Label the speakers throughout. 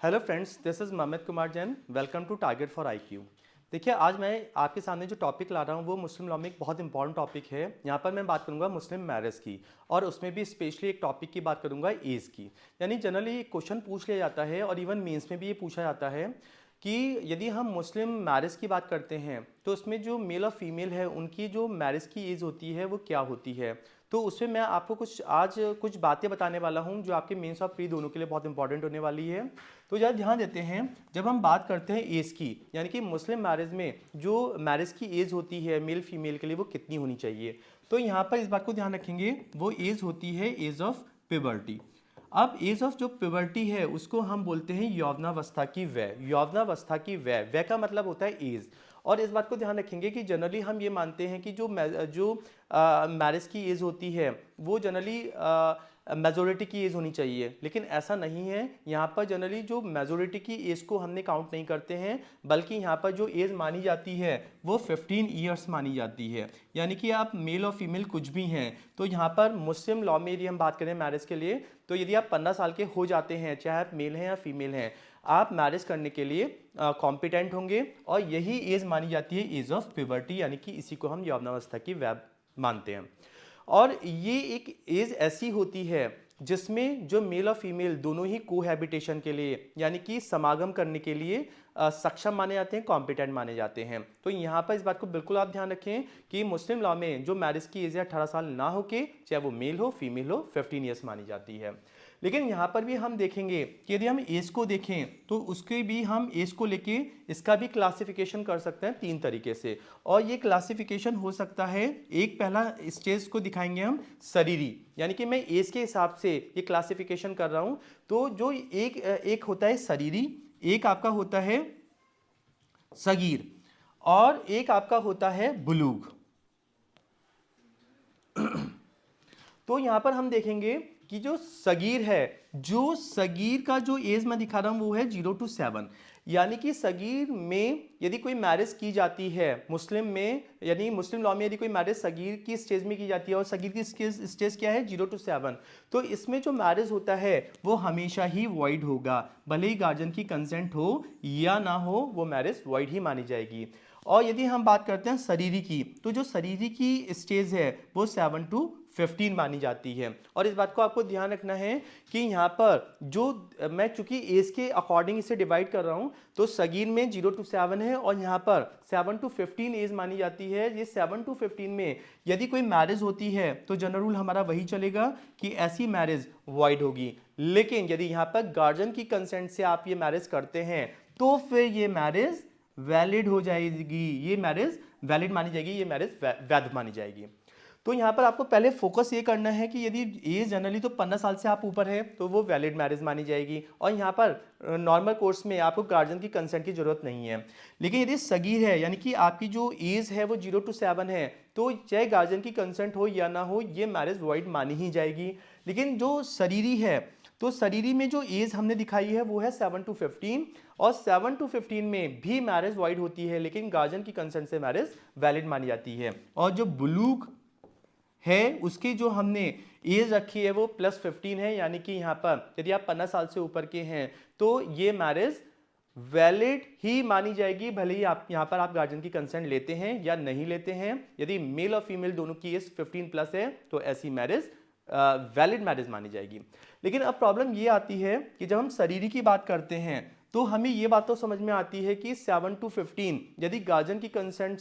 Speaker 1: Hello friends, this is Mohammad Kumar Jain. Welcome to target for IQ. देखिए, आज मैं आपके सामने जो टॉपिक ला रहा हूँ वो मुस्लिम लॉ में एक बहुत इंपॉर्टेंट टॉपिक है। यहाँ पर मैं बात करूँगा मुस्लिम मैरिज की, और उसमें भी स्पेशली एक टॉपिक की बात करूँगा एज की। यानी जनरली क्वेश्चन पूछ लिया जाता है और इवन मेंस में भी ये पूछा जाता है कि यदि हम मुस्लिम मैरिज की बात करते हैं तो उसमें जो मेल और फीमेल है उनकी जो मैरिज की एज होती है वो क्या होती है। तो उसमें मैं आपको कुछ बातें बताने वाला हूँ जो आपके मेंस और प्री दोनों के लिए बहुत इंपॉर्टेंट होने वाली है। तो ज़रा ध्यान देते हैं, जब हम बात करते हैं एज की, यानी कि मुस्लिम मैरिज में जो मैरिज की एज होती है मेल फीमेल के लिए वो कितनी होनी चाहिए, तो यहाँ पर इस बात को ध्यान रखेंगे। वो एज होती है एज ऑफ प्यूबर्टी। अब एज ऑफ जो प्यूबर्टी है उसको हम बोलते हैं यौवनावस्था की वय। यौवनावस्था की वय, वय का मतलब होता है एज। और इस बात को ध्यान रखेंगे कि जनरली हम ये मानते हैं कि जो मैरिज की एज होती है वो जनरली मेजोरिटी की एज होनी चाहिए, लेकिन ऐसा नहीं है। यहाँ पर जनरली जो मेजोरिटी की एज को हमने काउंट नहीं करते हैं, बल्कि यहाँ पर जो एज मानी जाती है वो 15 ईयर्स मानी जाती है। यानी कि आप मेल और फीमेल कुछ भी हैं, तो यहाँ पर मुस्लिम लॉ में यदि हम बात करें मैरिज के लिए, तो यदि आप 15 साल के हो जाते हैं, चाहे आप मेल हैं या फीमेल हैं, आप मैरिज करने के लिए कॉम्पिटेंट होंगे। और यही एज मानी जाती है एज ऑफ प्यूबर्टी, यानी कि इसी को हम यौवनावस्था की वय मानते हैं। और ये एक एज ऐसी होती है जिसमें जो मेल और फीमेल दोनों ही कोहैबिटेशन के लिए, यानी कि समागम करने के लिए सक्षम माने जाते हैं, कॉम्पिटेंट माने जाते हैं। तो यहाँ पर इस बात को बिल्कुल आप ध्यान रखें कि मुस्लिम लॉ में जो मैरिज की एज है 18 साल ना होके, चाहे वो मेल हो फीमेल हो, 15 ईयर्स मानी जाती है। लेकिन यहाँ पर भी हम देखेंगे कि यदि हम एज को देखें तो उसके भी हम एज को लेके इसका भी क्लासिफिकेशन कर सकते हैं 3 तरीके से। और ये क्लासिफिकेशन हो सकता है, एक पहला स्टेज को दिखाएंगे हम शरीरी, यानी कि मैं एज के हिसाब से ये क्लासिफिकेशन कर रहा हूँ। तो जो एक होता है शरीरी, एक आपका होता है सगीर, और एक आपका होता है बुलूग। तो यहां पर हम देखेंगे कि जो सगीर है, जो सगीर का जो एज मैं दिखा रहा हूं वो है 0 to 7। यानी कि सगीर में यदि कोई मैरिज की जाती है मुस्लिम में, यानी मुस्लिम लॉ में यदि कोई मैरिज सगीर की स्टेज में की जाती है, और सगीर की स्टेज क्या है 0 to 7, तो इसमें जो मैरिज होता है वो हमेशा ही वॉइड होगा। भले ही गार्जियन की कंसेंट हो या ना हो, वो मैरिज वॉइड ही मानी जाएगी। और यदि हम बात करते हैं शरीरी की, तो जो शरीरी की स्टेज है वो 7 to 15 मानी जाती है। और इस बात को आपको ध्यान रखना है कि यहाँ पर जो मैं चूंकि एज के अकॉर्डिंग इसे डिवाइड कर रहा हूँ, तो सगीर में 0 to 7 है और यहाँ पर 7 to 15 एज मानी जाती है। ये 7 to 15 में यदि कोई मैरिज होती है तो जनरल रूल हमारा वही चलेगा कि ऐसी मैरिज वॉइड होगी। लेकिन यदि यहाँ पर गार्जियन की कंसेंट से आप ये मैरिज करते हैं तो फिर ये मैरिज वैलिड हो जाएगी, ये मैरिज वैलिड मानी जाएगी, ये मैरिज वैध मानी जाएगी। तो यहाँ पर आपको पहले फोकस ये करना है कि यदि एज जनरली तो 15 साल से आप ऊपर है तो वो वैलिड मैरिज मानी जाएगी, और यहाँ पर नॉर्मल कोर्स में आपको गार्जियन की कंसेंट की जरूरत नहीं है। लेकिन यदि सगीर है, यानी कि आपकी जो एज है वो 0 to 7 है, तो चाहे गार्जियन की कंसेंट हो या ना हो, ये मैरिज वॉइड मानी ही जाएगी। लेकिन जो शरीरी है, तो शरीरी में जो एज हमने दिखाई है वो है 7 to 15, और 7 to 15 में भी मैरिज वॉइड होती है, लेकिन गार्जियन की कंसेंट से मैरिज वैलिड मानी जाती है। और जो बुलूग है उसकी जो हमने एज रखी है वो +15 है, यानी कि यहाँ पर यदि आप 15 साल से ऊपर के हैं तो ये मैरिज वैलिड ही मानी जाएगी, भले ही आप यहाँ पर आप गार्जियन की कंसेंट लेते हैं या नहीं लेते हैं। यदि मेल और फीमेल दोनों की एज 15+ है तो ऐसी मैरिज वैलिड मैरिज मानी जाएगी। लेकिन अब प्रॉब्लम ये आती है कि जब हम शरीरी की बात करते हैं तो हमें ये बात तो समझ में आती है कि 7 to 15 यदि गार्जियन की कंसेंट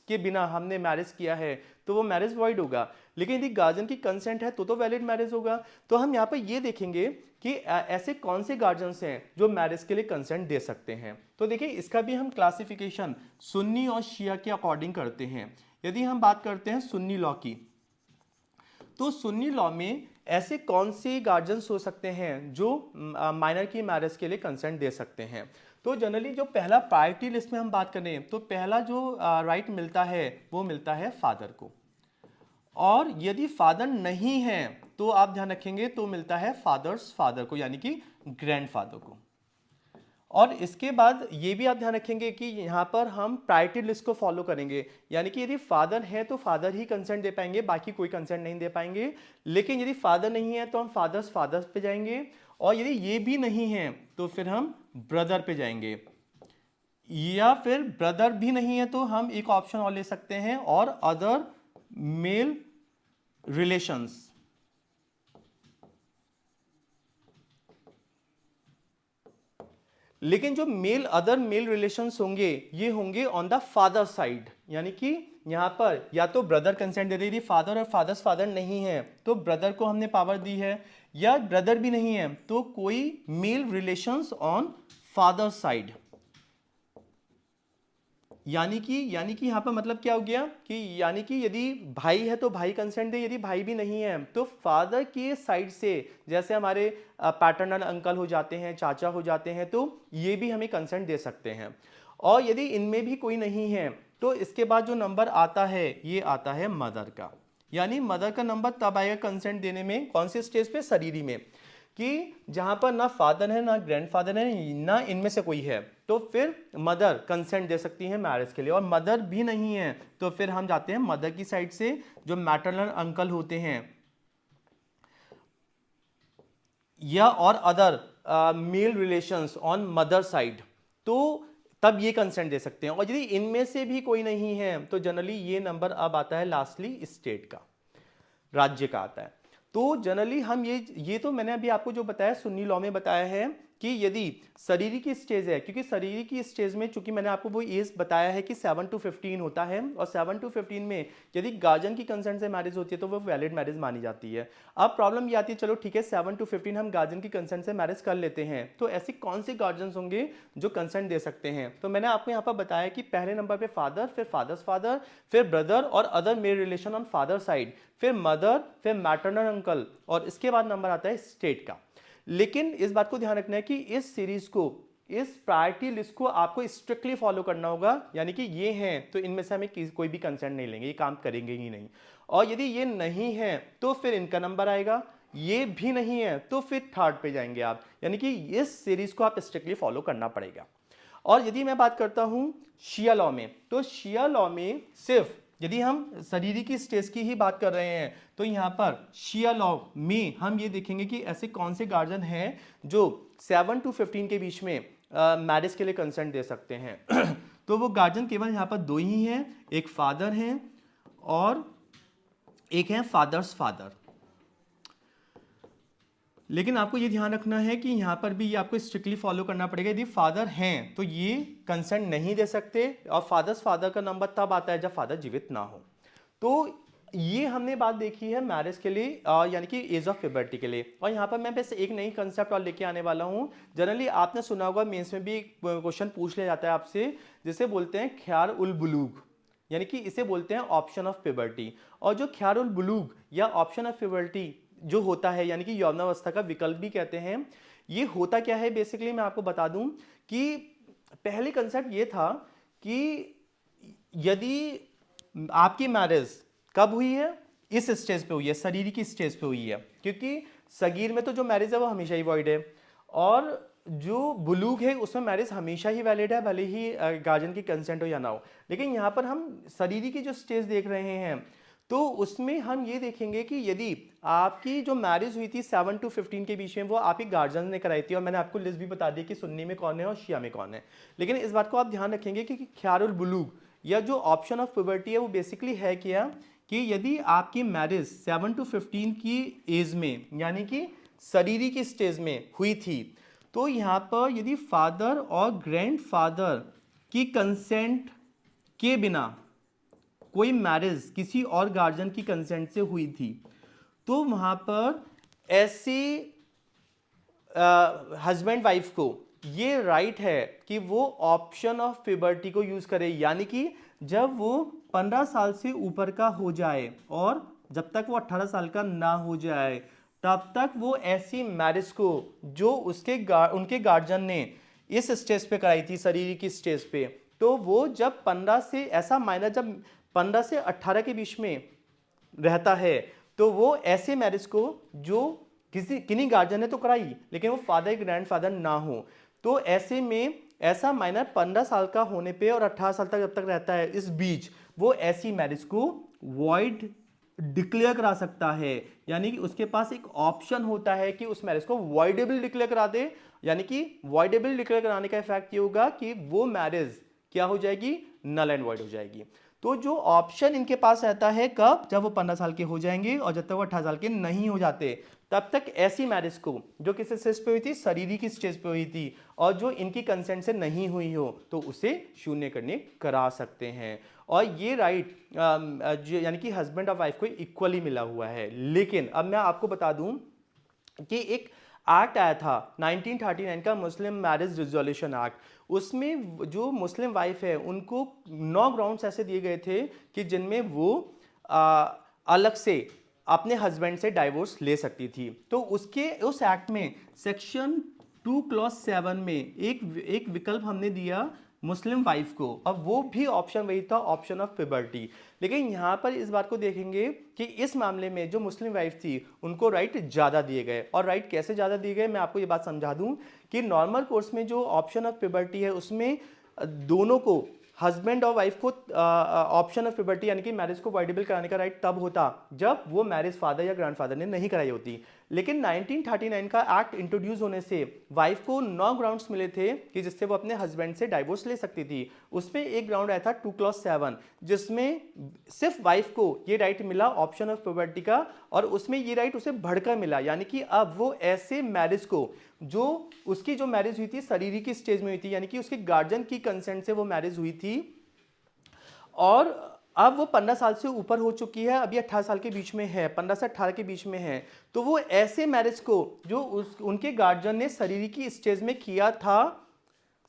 Speaker 1: के बिना हमने मैरिज किया है तो वो मैरिज वॉइड होगा। लेकिन यदि गार्जियन की कंसेंट है तो वैलिड मैरिज होगा। तो हम यहाँ पर ये देखेंगे कि ऐसे कौन से गार्जियंस हैं जो मैरिज के लिए कंसेंट दे सकते हैं। तो देखिए, इसका भी हम क्लासिफिकेशन सुन्नी और शिया के अकॉर्डिंग करते हैं। यदि हम बात करते हैं सुन्नी लॉ की, तो सुन्नी लॉ में ऐसे कौन से गार्जियंस हो सकते हैं जो माइनर की मैरिज के लिए कंसेंट दे सकते हैं। तो जनरली जो पहला प्रायोरिटी लिस्ट में हम बात करें तो पहला जो राइट मिलता है वो मिलता है फादर को, और यदि फादर नहीं है तो आप ध्यान रखेंगे तो मिलता है फादर्स फादर को, यानी कि ग्रैंडफादर को। और इसके बाद ये भी आप ध्यान रखेंगे कि यहाँ पर हम प्रायोरिटी लिस्ट को फॉलो करेंगे, यानी कि यदि फादर है तो फादर ही कंसेंट दे पाएंगे, बाकी कोई कंसेंट नहीं दे पाएंगे। लेकिन यदि फादर नहीं है तो हम फादर्स फादर्स पे जाएंगे, और यदि ये भी नहीं है तो फिर हम ब्रदर पे जाएंगे, या फिर ब्रदर भी नहीं है तो हम एक ऑप्शन और ले सकते हैं, और अदर मेल रिलेशंस। लेकिन जो अदर मेल रिलेशंस होंगे ये होंगे ऑन द फादर साइड, यानी कि यहां पर या तो ब्रदर कंसेंट दे रही थी, फादर और फादर्स फादर नहीं है तो ब्रदर को हमने पावर दी है, या ब्रदर भी नहीं है तो कोई male relations on father side. यानी कि यहां पर मतलब क्या हो गया कि यानी कि यदि भाई है तो भाई कंसेंट दे, यदि भाई भी नहीं है तो फादर के साइड से, जैसे हमारे पैटर्नल अंकल हो जाते हैं, चाचा हो जाते हैं, तो ये भी हमें कंसेंट दे सकते हैं। और यदि इनमें भी कोई नहीं है तो इसके बाद जो नंबर आता है ये आता है मदर का। यानी मदर का नंबर तब आएगा कंसेंट देने में, कौन से स्टेज पे, शरीरी में, कि जहां पर ना फादर है ना ग्रैंडफादर है ना इनमें से कोई है, तो फिर मदर कंसेंट दे सकती है मैरिज के लिए। और मदर भी नहीं है तो फिर हम जाते हैं मदर की साइड से, जो मैटरनल अंकल होते हैं, या और other male relations on mother side, तो तब ये कंसेंट दे सकते हैं। और यदि इनमें से भी कोई नहीं है तो जनरली ये नंबर अब आता है लास्टली स्टेट का, राज्य का आता है। तो जनरली हम ये तो मैंने अभी आपको जो बताया सुन्नी लॉ में बताया है कि यदि शरीरी की स्टेज है, क्योंकि शरीरी की स्टेज में चूंकि मैंने आपको वो एज बताया है कि 7 to 15 होता है, और 7 to 15 में यदि गार्जियन की कंसेंट से मैरिज होती है तो वो वैलिड मैरिज मानी जाती है। अब प्रॉब्लम ये आती है, चलो ठीक है 7 to 15 हम गार्जियन की कंसेंट से मैरिज कर लेते हैं, तो ऐसे कौन से गार्जियंस होंगे जो कंसेंट दे सकते हैं? तो मैंने आपको यहाँ पर बताया कि पहले नंबर पे फादर, फिर फादर्स फादर, फिर ब्रदर और other male relation on father side, फिर मदर, फिर मैटरनल अंकल, और इसके बाद नंबर आता है स्टेट का। लेकिन इस बात को ध्यान रखना है कि इस सीरीज को, इस प्रायोरिटी लिस्ट को आपको स्ट्रिक्टली फॉलो करना होगा, यानी कि ये हैं तो इनमें से हमें कोई भी कंसेंट नहीं लेंगे, ये काम करेंगे ही नहीं। और यदि ये नहीं है तो फिर इनका नंबर आएगा, ये भी नहीं है तो फिर थर्ड पे जाएंगे आप, यानी कि इस सीरीज को आप स्ट्रिक्टली फॉलो करना पड़ेगा। और यदि मैं बात करता हूं शिया लॉ में, तो शिया लॉ में सिर्फ यदि हम शरीरी की स्टेज की ही बात कर रहे हैं तो यहाँ पर शिया लॉ में हम ये देखेंगे कि ऐसे कौन से गार्जियन हैं जो 7 to 15 के बीच में मैरिज के लिए कंसेंट दे सकते हैं। तो वो गार्जियन केवल यहाँ पर दो ही हैं, एक फादर हैं और एक है फादर्स फादर। लेकिन आपको ये ध्यान रखना है कि यहाँ पर भी ये आपको स्ट्रिक्टली फॉलो करना पड़ेगा। यदि फादर हैं तो ये कंसेंट नहीं दे सकते, और फादर्स फादर का नंबर तब आता है जब फादर जीवित ना हो। तो ये हमने बात देखी है मैरिज के लिए, यानी कि एज ऑफ प्यूबर्टी के लिए। और यहाँ पर मैं बस एक नई कंसेप्ट और लेके आने वाला हूँ। जनरली आपने सुना होगा, मेंस में भी क्वेश्चन पूछ लिया जाता है आपसे, जिसे बोलते हैं ख्यार उल बुलूग, यानी कि इसे बोलते हैं ऑप्शन ऑफ प्यूबर्टी। और जो ख्यार उल बुलूग या ऑप्शन ऑफ प्यूबर्टी जो होता है, यानी कि यौवनावस्था का विकल्प भी कहते हैं, ये होता क्या है बेसिकली मैं आपको बता दूं कि पहले कंसेप्ट ये था कि यदि आपकी मैरिज कब हुई है, इस स्टेज पे हुई है, शरीर की स्टेज पे हुई है, क्योंकि सगीर में तो जो मैरिज है वो हमेशा ही वॉइड है, और जो बुलूग है उसमें मैरिज हमेशा ही वैलिड है, भले ही गार्जियन की कंसेंट हो या ना हो। लेकिन यहाँ पर हम शरीर की जो स्टेज देख रहे हैं तो उसमें हम ये देखेंगे कि यदि आपकी जो मैरिज हुई थी 7 to 15 के बीच में, वो आपके गार्जियन ने कराई थी, और मैंने आपको लिस्ट भी बता दी कि सुन्नी में कौन है और शिया में कौन है। लेकिन इस बात को आप ध्यान रखेंगे कि ख्यारुल बुलूग या जो ऑप्शन ऑफ प्यूबर्टी है वो बेसिकली है क्या, कि यदि आपकी मैरिज 7 to 15 की एज में, यानी कि शरीरी की स्टेज में हुई थी, तो यहाँ पर यदि फादर और ग्रैंडफादर की कंसेंट के बिना कोई मैरिज किसी और गार्जियन की कंसेंट से हुई थी, तो वहां पर ऐसे हस्बैंड वाइफ को ये राइट है कि वो ऑप्शन ऑफ प्यूबर्टी को यूज करे, यानी कि जब वो 15 साल से ऊपर का हो जाए और जब तक वो 18 साल का ना हो जाए, तब तक वो ऐसी मैरिज को जो उनके गार्जियन ने इस स्टेज पे कराई थी, शरीर की स्टेज पे, तो वो जब 15 से ऐसा मायना जब 15 से 18 के बीच में रहता है, तो वो ऐसे मैरिज को जो किन्हीं गार्जियन ने तो कराई लेकिन वो फादर ग्रैंडफादर ना हो, तो ऐसे में ऐसा माइनर 15 साल का होने पे और 18 साल तक जब तक रहता है, इस बीच वो ऐसी मैरिज को वॉइड डिक्लेयर करा सकता है, यानी कि उसके पास एक ऑप्शन होता है कि उस मैरिज को वॉइडेबल डिक्लेयर करा दे। यानी कि वॉइडेबल डिक्लेयर कराने का इफेक्ट ये होगा कि वो मैरिज क्या हो जाएगी, नल एंड वॉइड हो जाएगी। तो जो ऑप्शन इनके पास रहता है कब, जब वो 15 साल के हो जाएंगे और जब तक वो 18 साल के नहीं हो जाते तब तक ऐसी मैरिज को जो किस स्टेज पे हुई थी, शारीरिक स्टेज पे हुई थी और जो इनकी कंसेंट से नहीं हुई हो तो उसे शून्य करने करा सकते हैं। और ये राइट यानी कि हस्बैंड और वाइफ को इक्वली मिला हुआ है। लेकिन अब मैं आपको बता दूं कि एक एक्ट आया था 1939 का, मुस्लिम मैरिज रिजोल्यूशन एक्ट। उसमें जो मुस्लिम वाइफ है उनको 9 ग्राउंड्स ऐसे दिए गए थे कि जिनमें वो अलग से अपने हस्बैंड से डाइवोर्स ले सकती थी। तो उस एक्ट में सेक्शन 2 क्लॉज 7 में एक विकल्प हमने दिया मुस्लिम वाइफ को, अब वो भी ऑप्शन वही था, ऑप्शन ऑफ प्यूबर्टी। लेकिन यहां पर इस बात को देखेंगे कि इस मामले में जो मुस्लिम वाइफ थी उनको राइट ज्यादा दिए गए। और राइट कैसे ज्यादा दिए गए, मैं आपको ये बात समझा दूं कि नॉर्मल कोर्स में जो ऑप्शन ऑफ प्यूबर्टी है उसमें दोनों को, हस्बैंड और वाइफ को ऑप्शन ऑफ प्यूबर्टी यानी कि मैरिज को वॉइडेबल कराने का राइट तब होता जब वो मैरिज फादर या ग्रैंडफादर ने नहीं कराई होती। लेकिन 1939 का एक्ट इंट्रोड्यूस होने से वाइफ को 9 ग्राउंड्स मिले थे कि जिससे वो अपने हस्बैंड से डाइवोर्स ले सकती थी। उसमें एक ग्राउंड आया था 2 क्लॉज 7 जिसमें सिर्फ वाइफ को ये राइट मिला ऑप्शन ऑफ प्यूबर्टी का, और उसमें ये राइट उसे बढ़कर मिला। यानी कि अब वो ऐसे मैरिज को, जो उसकी जो मैरिज हुई थी शारीरिक स्टेज में हुई थी, यानी कि उसके गार्जियन की कंसेंट से वो मैरिज हुई थी और अब वो 15 साल से ऊपर हो चुकी है, अभी 18 साल के बीच में है, 15 से 18 के बीच में है, तो वो ऐसे मैरिज को जो उनके गार्जियन ने शारीरिक स्टेज में किया था,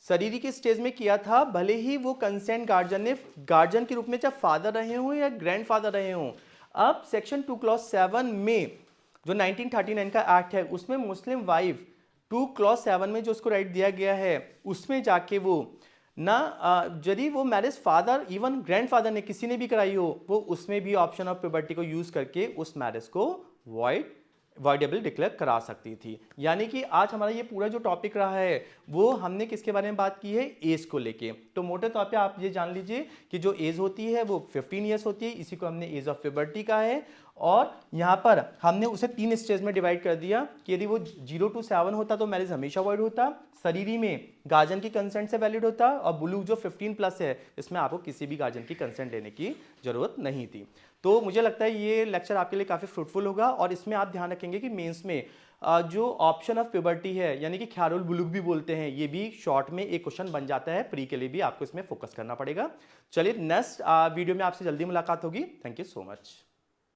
Speaker 1: शारीरिक स्टेज में किया था, भले ही वो कंसेंट गार्जियन के रूप में चाहे फादर रहे हों या ग्रैंडफादर रहे हों। अब सेक्शन 2 क्लॉज 7 में जो 1939 का एक्ट है उसमें मुस्लिम वाइफ 2 क्लॉज 7 में जो उसको राइट दिया गया है उसमें जाके वो ना यदि वो मैरिज फादर इवन ग्रैंडफादर ने किसी ने भी कराई हो, वो उसमें भी ऑप्शन ऑफ प्यूबर्टी को यूज करके उस मैरिज को वॉइडेबल डिक्लेयर करा सकती थी। यानी कि आज हमारा ये पूरा जो टॉपिक रहा है वो हमने किसके बारे में बात की है, एज को लेके। तो मोटे तौर पे आप ये जान लीजिए कि जो एज होती है वो 15 ईयर्स होती है, इसी को हमने एज ऑफ प्यूबर्टी का है। और यहाँ पर हमने उसे 3 स्टेज में डिवाइड कर दिया कि यदि वो 0 to 7 होता तो मैरिज हमेशा वॉइड होता, शरीरी में गार्जियन की कंसेंट से वैलिड होता, और ब्लू जो 15+ है इसमें आपको किसी भी गार्जियन की कंसेंट लेने की जरूरत नहीं थी। तो मुझे लगता है ये लेक्चर आपके लिए काफ़ी फ्रूटफुल होगा। और इसमें आप ध्यान रखेंगे कि मेंस में जो ऑप्शन ऑफ प्यूबर्टी है यानी कि ख्यारुल बुलूग भी बोलते हैं, ये भी शॉर्ट में एक क्वेश्चन बन जाता है, प्री के लिए भी आपको इसमें फोकस करना पड़ेगा। चलिए नेक्स्ट वीडियो में आपसे जल्दी मुलाकात होगी। Thank you so much.